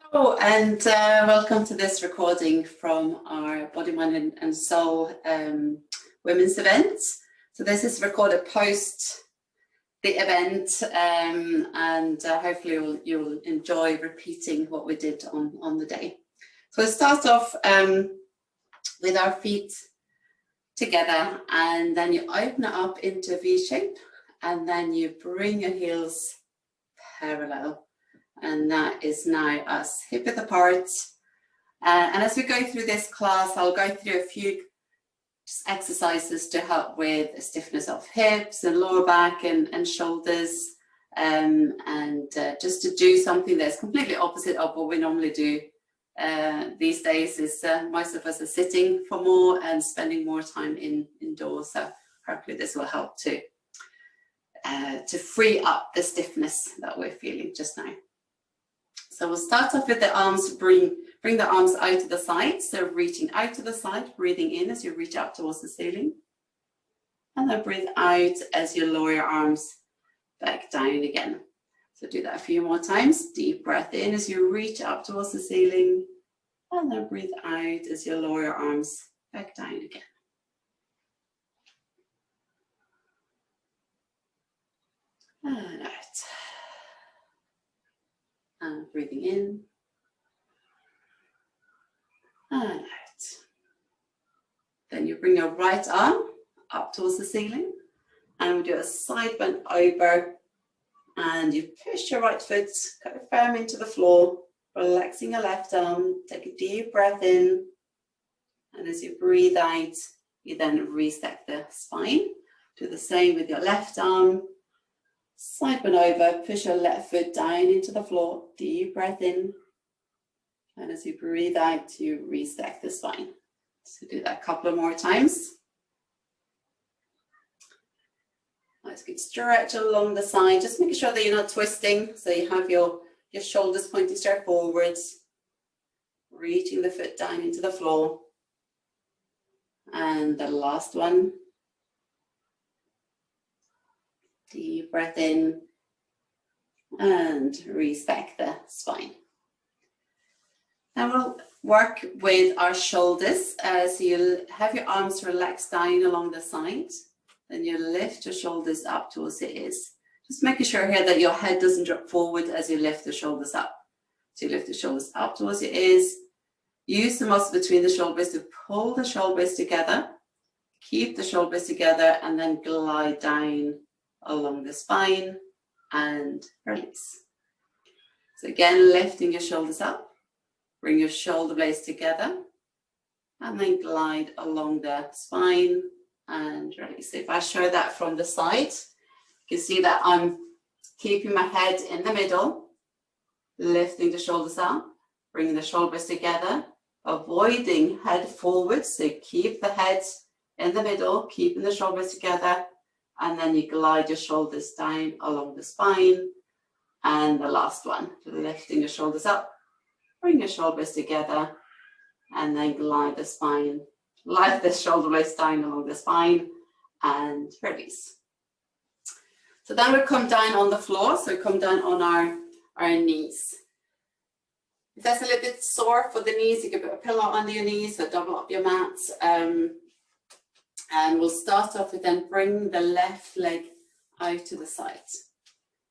Hello, and welcome to this recording from our Body, Mind and Soul women's event. So this is recorded post the event, and hopefully you'll enjoy repeating what we did on the day. So we'll start off with our feet together, and then you open it up into a V shape, and then you bring your heels parallel. And that is now us hip width apart. And as we go through this class, I'll go through a few exercises to help with stiffness of hips and lower back and shoulders, and just to do something that's completely opposite of what we normally do these days. Is most of us are sitting for more and spending more time indoors. So hopefully this will help to free up the stiffness that we're feeling just now. So we'll start off with the arms, bring the arms out to the side. So reaching out to the side, breathing in as you reach up towards the ceiling. And then breathe out as you lower your arms back down again. So do that a few more times. Deep breath in as you reach up towards the ceiling. And then breathe out as you lower your arms back down again. And out. And breathing in and out. Then you bring your right arm up towards the ceiling and we do a side bend over, and you push your right foot kind of firm into the floor, relaxing your left arm. Take a deep breath in, and as you breathe out, you then reset the spine. Do the same with your left arm. Side bend over, push your left foot down into the floor, deep breath in. And as you breathe out, you reset the spine. So do that a couple of more times. Nice good stretch along the side, just making sure that you're not twisting. So you have your shoulders pointing straight forwards, reaching the foot down into the floor. And the last one. Deep breath in and reset the spine. Now we'll work with our shoulders. So you'll have your arms relaxed down along the side. Then you lift your shoulders up towards the ears. Just making sure here that your head doesn't drop forward as you lift the shoulders up. So you lift the shoulders up towards your ears. Use the muscle between the shoulders to pull the shoulders together. Keep the shoulders together and then glide down along the spine and release. So again, lifting your shoulders up, bring your shoulder blades together, and then glide along the spine and release. So if I show that from the side, you can see that I'm keeping my head in the middle, lifting the shoulders up, bringing the shoulders together, avoiding head forward. So keep the head in the middle, keeping the shoulders together, and then you glide your shoulders down along the spine. And the last one, lifting your shoulders up, bring your shoulders together, and then glide the spine, glide the shoulder blades down along the spine and release. So then we'll come down on the floor. So come down on our knees. If that's a little bit sore for the knees, you can put a pillow under your knees or double up your mats. And we'll start off with then bring the left leg out to the side.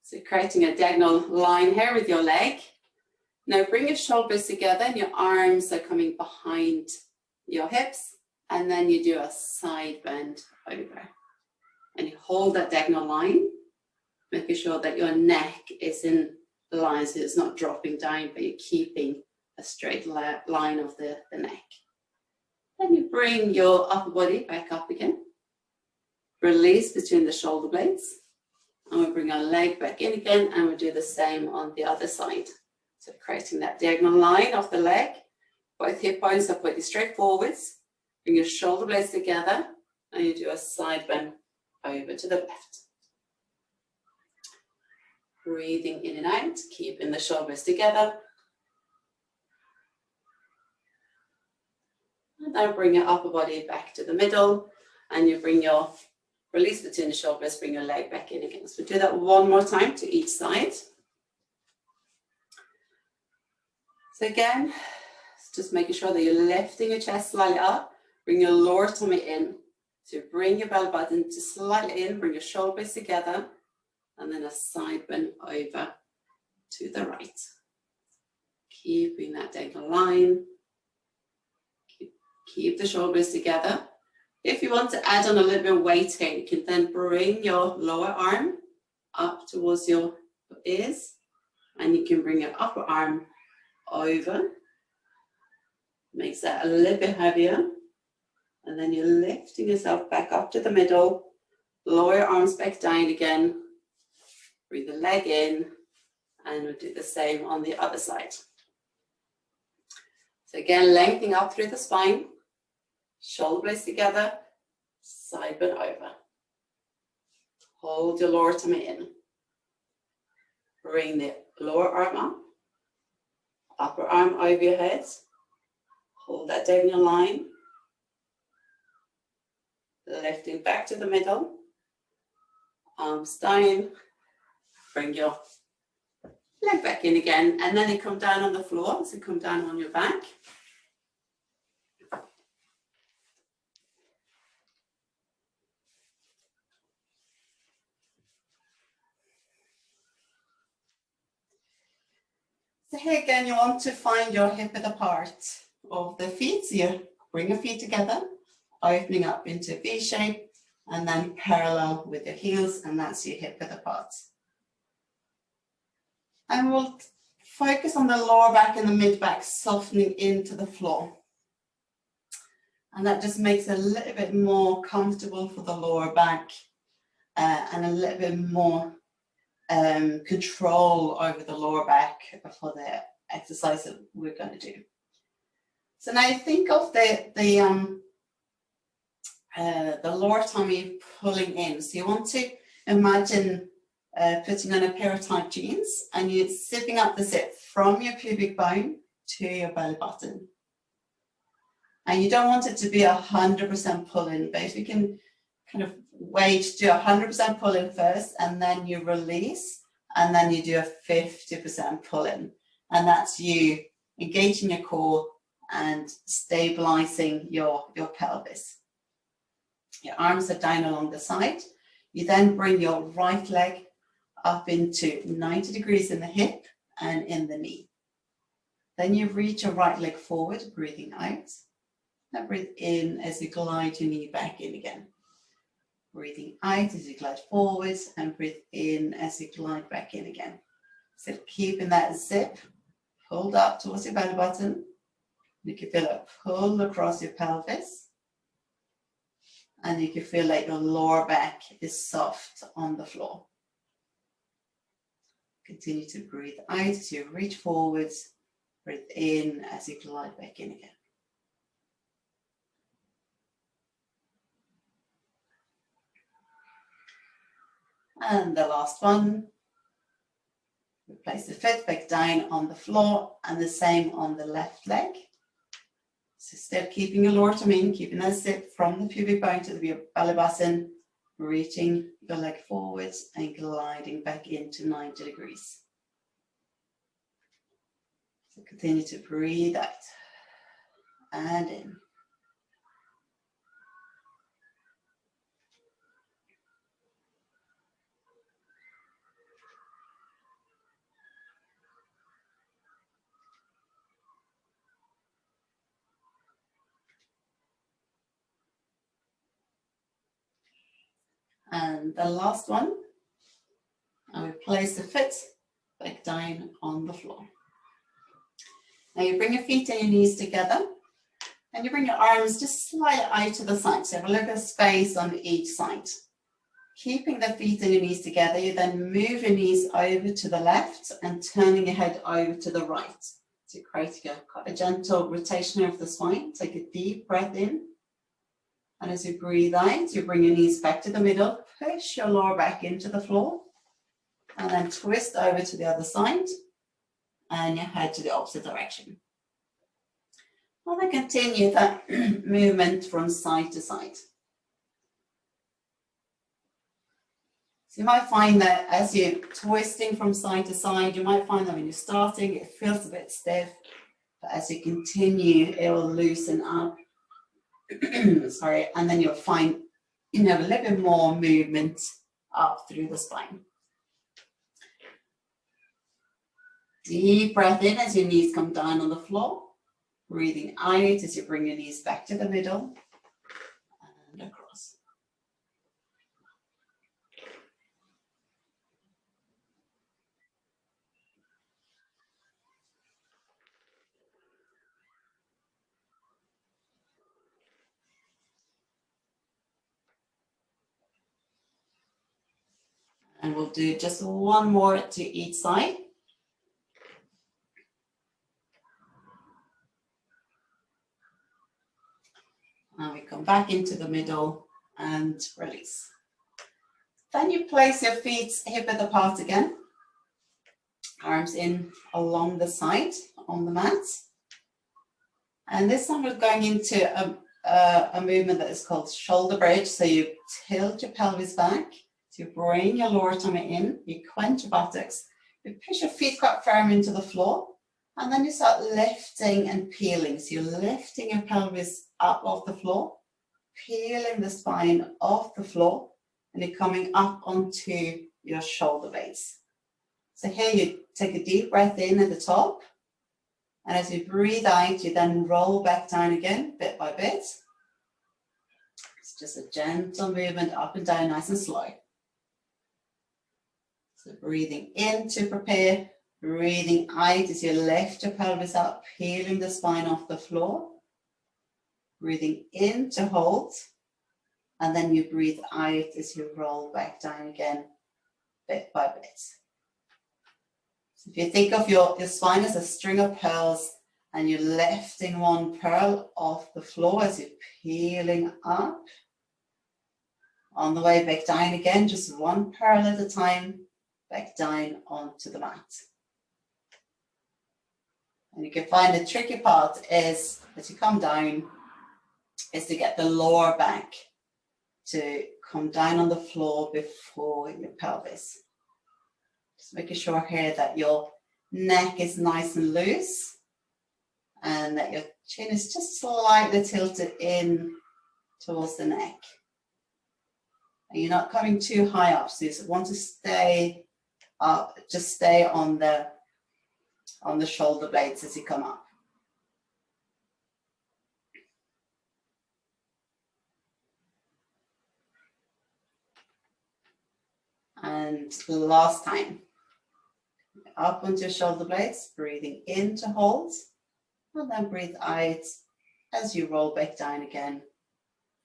So creating a diagonal line here with your leg. Now bring your shoulders together and your arms are coming behind your hips. And then you do a side bend over. And you hold that diagonal line, making sure that your neck is in line, so it's not dropping down, but you're keeping a straight line of the neck. Then you bring your upper body back up again. Release between the shoulder blades. And we'll bring our leg back in again, and we'll do the same on the other side. So creating that diagonal line of the leg. Both hip bones are pointing straight forwards. Bring your shoulder blades together, and you do a side bend over to the left. Breathing in and out, keeping the shoulders together. And then bring your upper body back to the middle, and you bring your release between the shoulders, bring your leg back in again. So do that one more time to each side. So again, just making sure that you're lifting your chest slightly up, bring your lower tummy in. So bring your belly button to slightly in, bring your shoulders together, and then a side bend over to the right. Keeping that diagonal line. Keep the shoulders together. If you want to add on a little bit of weight here, you can then bring your lower arm up towards your ears, and you can bring your upper arm over. Makes that a little bit heavier. And then you're lifting yourself back up to the middle. Lower your arms back down again. Breathe the leg in, and we'll do the same on the other side. So again, lengthening up through the spine. Shoulder blades together, side bend over. Hold your lower tummy in. Bring the lower arm up, upper arm over your head. Hold that diagonal line. Lifting back to the middle. Arms down. Bring your leg back in again, and then you come down on the floor, so come down on your back. So here again, you want to find your hip width apart of the feet. So you bring your feet together, opening up into a V shape, and then parallel with your heels, and that's your hip width apart. And we'll focus on the lower back and the mid back softening into the floor. And that just makes it a little bit more comfortable for the lower back and a little bit more control over the lower back for the exercise that we're going to do. So now think of the lower tummy pulling in. So you want to imagine putting on a pair of tight jeans, and you're zipping up the zip from your pubic bone to your belly button. And you don't want it to be 100% pull-in, but if you can kind of wait to do 100% pull-in first, and then you release, and then you do a 50% pull-in. And that's you engaging your core and stabilizing your pelvis. Your arms are down along the side. You then bring your right leg up into 90 degrees in the hip and in the knee. Then you reach your right leg forward, breathing out. Now breathe in as you glide your knee back in again. Breathing out as you glide forward, and breathe in as you glide back in again. So keeping that zip pulled up towards your belly button. You can feel it pull across your pelvis. And you can feel like your lower back is soft on the floor. Continue to breathe out as you reach forwards. Breathe in as you glide back in again. And the last one. We place the foot back down on the floor, and the same on the left leg. So still keeping your lower tummy in, keeping that zip from the pubic bone to the belly button, reaching your leg forwards and gliding back into 90 degrees. So continue to breathe out and in. And the last one, and we place the foot back down on the floor. Now you bring your feet and your knees together, and you bring your arms just slightly out to the side, so have a little bit of space on each side. Keeping the feet and your knees together, you then move your knees over to the left and turning your head over to the right. So creating a gentle rotation of the spine. Take a deep breath in. And as you breathe out, you bring your knees back to the middle, push your lower back into the floor, and then twist over to the other side, and your head to the opposite direction. And then continue that movement from side to side. So you might find that as you're twisting from side to side, you might find that when you're starting, it feels a bit stiff. But as you continue, it will loosen up. Sorry, and then you'll find you have a little bit more movement up through the spine. Deep breath in as your knees come down on the floor. Breathing out as you bring your knees back to the middle and across. And we'll do just one more to each side. And we come back into the middle and release. Then you place your feet hip width apart again. Arms in along the side on the mat. And this time we're going into a movement that is called shoulder bridge. So you tilt your pelvis back. So you bring your lower tummy in. You quench your buttocks. You push your feet quite firm into the floor. And then you start lifting and peeling. So you're lifting your pelvis up off the floor, peeling the spine off the floor, and you're coming up onto your shoulder blades. So here you take a deep breath in at the top, and as you breathe out, you then roll back down again, bit by bit. It's just a gentle movement up and down, nice and slow. So breathing in to prepare. Breathing out as you lift your pelvis up, peeling the spine off the floor. Breathing in to hold. And then you breathe out as you roll back down again, bit by bit. So if you think of your spine as a string of pearls and you're lifting one pearl off the floor as you're peeling up. On the way back down again, just one pearl at a time, back down onto the mat. And you can find the tricky part is, as you come down, is to get the lower back to come down on the floor before your pelvis. Just making sure here that your neck is nice and loose and that your chin is just slightly tilted in towards the neck. And you're not coming too high up, so you want to stay up, just stay on the shoulder blades as you come up. And last time, up onto your shoulder blades, breathing in to hold, and then breathe out as you roll back down again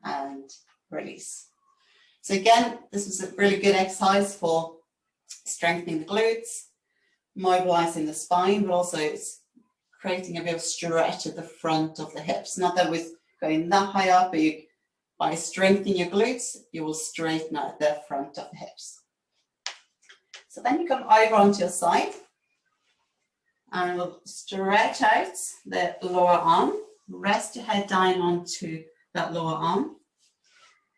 and release. So again, this is a really good exercise for strengthening the glutes, mobilizing the spine, but also it's creating a bit of stretch at the front of the hips. Not that we're going that high up, but by strengthening your glutes, you will straighten out the front of the hips. So then you come over onto your side and we'll stretch out the lower arm. Rest your head down onto that lower arm,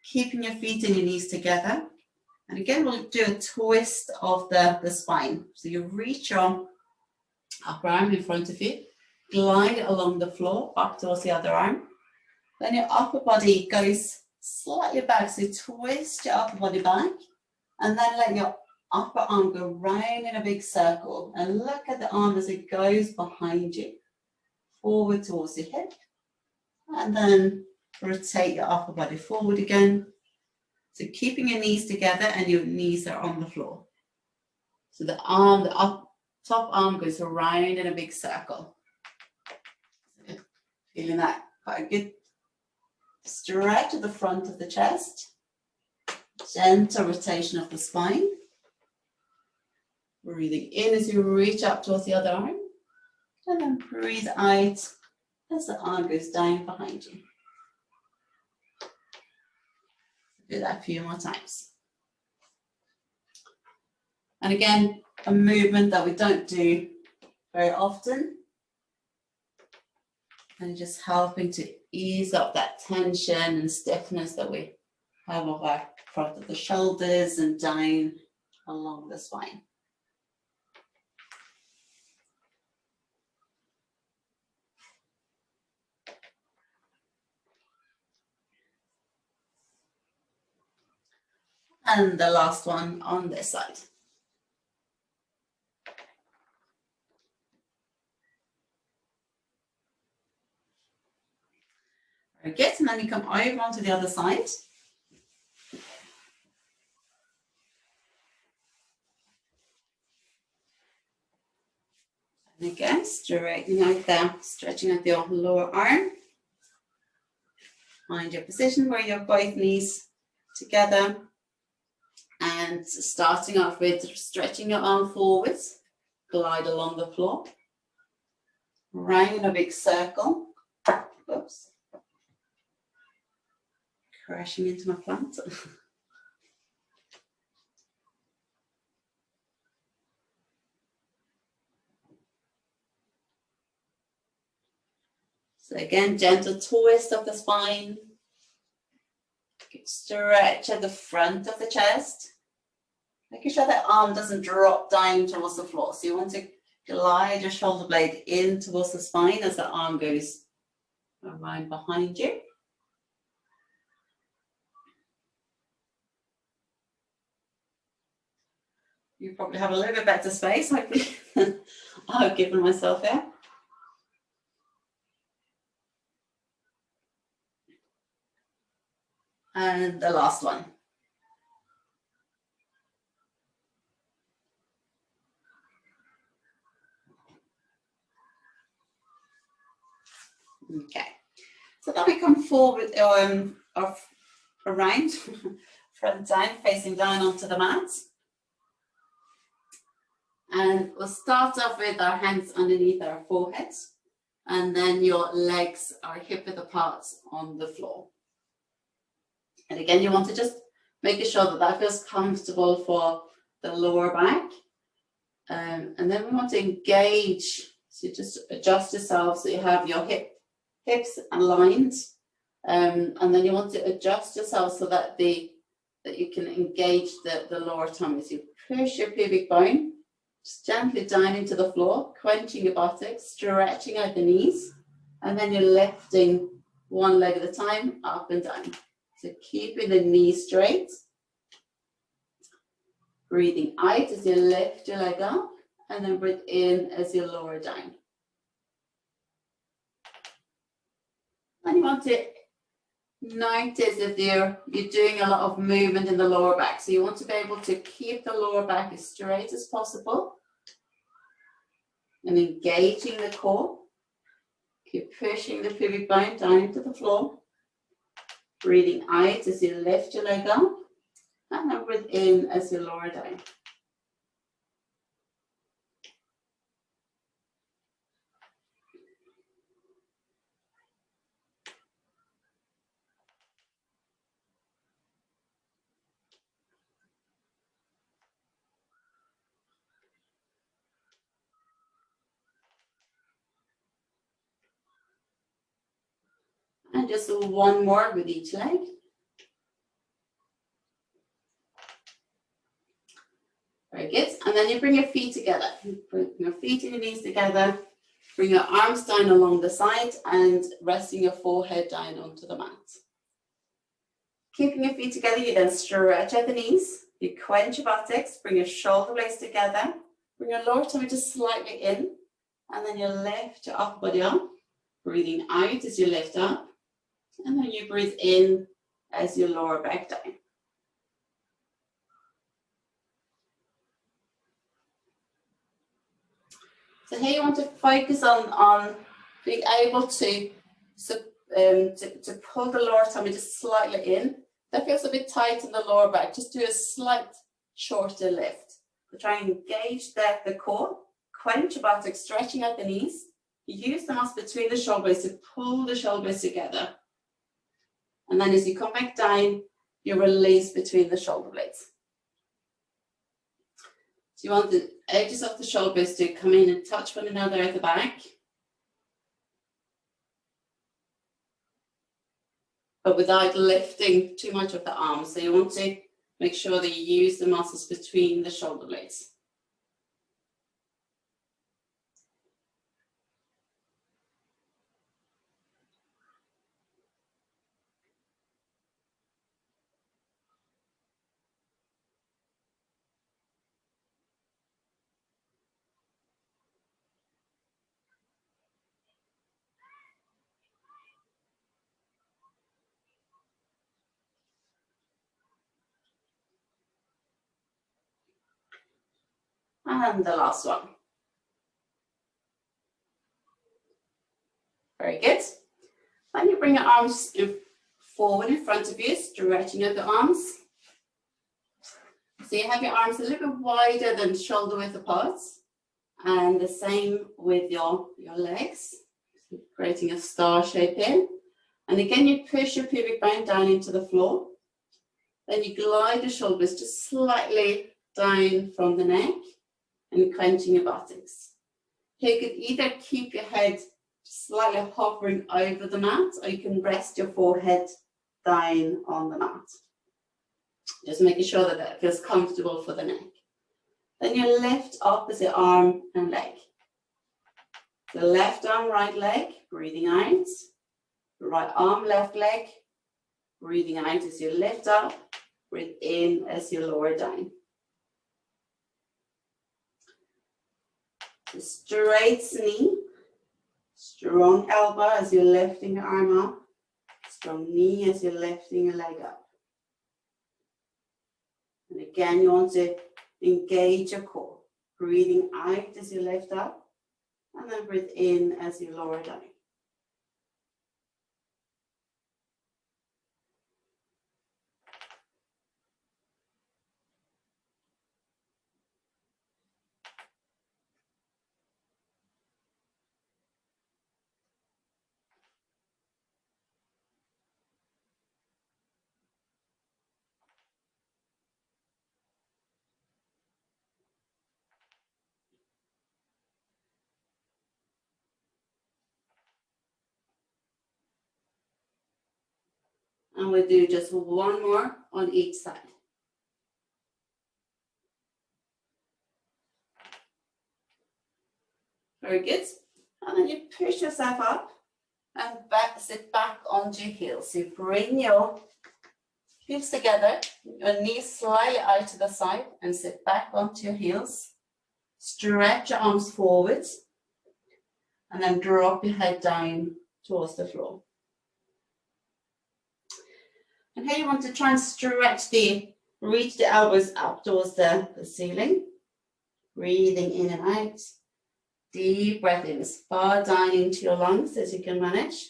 keeping your feet and your knees together. And again, we'll do a twist of the spine. So you reach your upper arm in front of you, glide it along the floor, back towards the other arm. Then your upper body goes slightly back, so twist your upper body back, and then let your upper arm go round in a big circle. And look at the arm as it goes behind you, forward towards your hip. And then rotate your upper body forward again. So keeping your knees together and your knees are on the floor. So the top arm goes around in a big circle. So feeling that quite a good stretch at the front of the chest. Gentle rotation of the spine. Breathing in as you reach up towards the other arm. And then breathe out as the arm goes down behind you. Do that a few more times. And again, a movement that we don't do very often. And just helping to ease up that tension and stiffness that we have of our front of the shoulders and down along the spine. And the last one on this side. Very good, and then you come over onto the other side. And again, straightening stretching out the lower arm. Find your position where your both knees together. And starting off with stretching your arm forwards, glide along the floor. Round a big circle. Oops. Crashing into my plant. So again, gentle twist of the spine. Stretch at the front of the chest. Making sure that arm doesn't drop down towards the floor. So you want to glide your shoulder blade in towards the spine as the arm goes around behind you. You probably have a little bit better space, hopefully, than I've given myself here. And the last one. Okay, so then we come forward or around, front down, facing down onto the mat. And we'll start off with our hands underneath our foreheads, and then your legs are hip width apart on the floor. And again, you want to just make sure that that feels comfortable for the lower back. And then we want to engage, so just adjust yourself so you have your hips aligned. And then you want to adjust yourself so that you can engage the lower tummy. So you push your pubic bone just gently down into the floor, quenching your buttocks, stretching out the knees, and then you're lifting one leg at a time, up and down. So keeping the knees straight. Breathing out as you lift your leg up, and then breathe in as you lower down. And you want to notice if you're doing a lot of movement in the lower back. So you want to be able to keep the lower back as straight as possible and engaging the core. Keep pushing the pubic bone down into the floor. Breathing out as you lift your leg up, and then breathe in as you lower down. And just one more with each leg. Very good. And then you bring your feet together. Bring your feet and your knees together. Bring your arms down along the side and resting your forehead down onto the mat. Keeping your feet together, you then stretch out the knees. You quench your buttocks. Bring your shoulder blades together. Bring your lower tummy just slightly in. And then you lift your upper body up. Breathing out as you lift up. And then you breathe in as you lower back down. So here you want to focus on being able to pull the lower tummy just slightly in. That feels a bit tight in the lower back. Just do a slight shorter lift. So try and engage the core, quench your buttocks, stretching out the knees. Use the muscle between the shoulder blades to pull the shoulder blades together. And then as you come back down, you release between the shoulder blades. So you want the edges of the shoulder blades to come in and touch one another at the back. But without lifting too much of the arms. So you want to make sure that you use the muscles between the shoulder blades. And the last one. Very good. Then you bring your arms forward in front of you, stretching out the arms. So you have your arms a little bit wider than shoulder width apart. And the same with your legs, creating a star shape here. And again, you push your pubic bone down into the floor. Then you glide the shoulders just slightly down from the neck and clenching your buttocks. Here you could either keep your head slightly hovering over the mat, or you can rest your forehead down on the mat. Just making sure that that feels comfortable for the neck. Then you lift opposite arm and leg. The left arm, right leg, breathing out. Right arm, left leg, breathing out as you lift up. Breathe in as you lower down. So straight knee, strong elbow as you're lifting your arm up. Strong knee as you're lifting your leg up. And again, you want to engage your core. Breathing out as you lift up, and then breathe in as you lower down. And we'll do just one more on each side. Very good. And then you push yourself up and sit back onto your heels. So you bring your heels together, your knees slightly out to the side, and sit back onto your heels. Stretch your arms forwards, and then drop your head down towards the floor. And here you want to try and reach the elbows up towards the ceiling. Breathing in and out. Deep breath in as far down into your lungs as you can manage.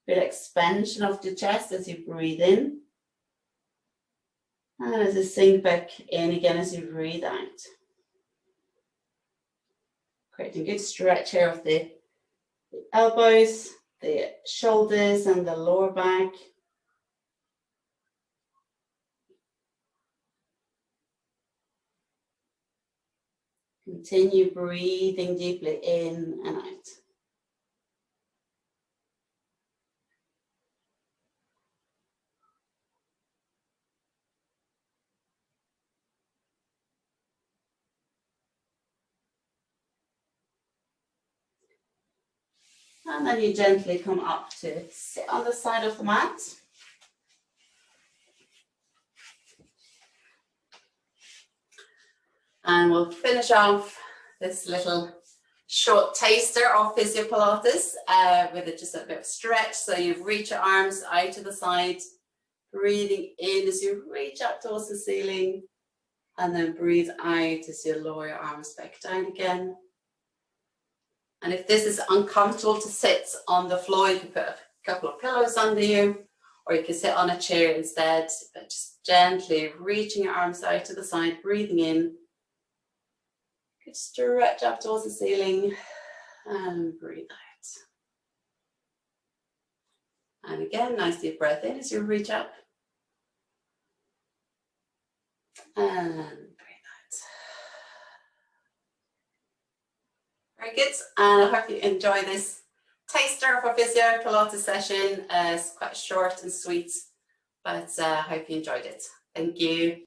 Feel expansion of the chest as you breathe in. And as you sink back in again as you breathe out. Creating a good stretch here of the elbows, the shoulders and the lower back. Continue breathing deeply in and out. And then you gently come up to sit on the side of the mat. And we'll finish off this little short taster of physio Pilates with just a bit of stretch. So you reach your arms out to the side, breathing in as you reach up towards the ceiling, and then breathe out as you lower your arms back down again. And if this is uncomfortable to sit on the floor, you can put a couple of pillows under you, or you can sit on a chair instead, but just gently reaching your arms out to the side, breathing in. Good stretch up towards the ceiling and breathe out. And again, nice deep breath in as you reach up. And breathe out. Very good. And I hope you enjoy this taster of a physio Pilates session. It's quite short and sweet, but I hope you enjoyed it. Thank you.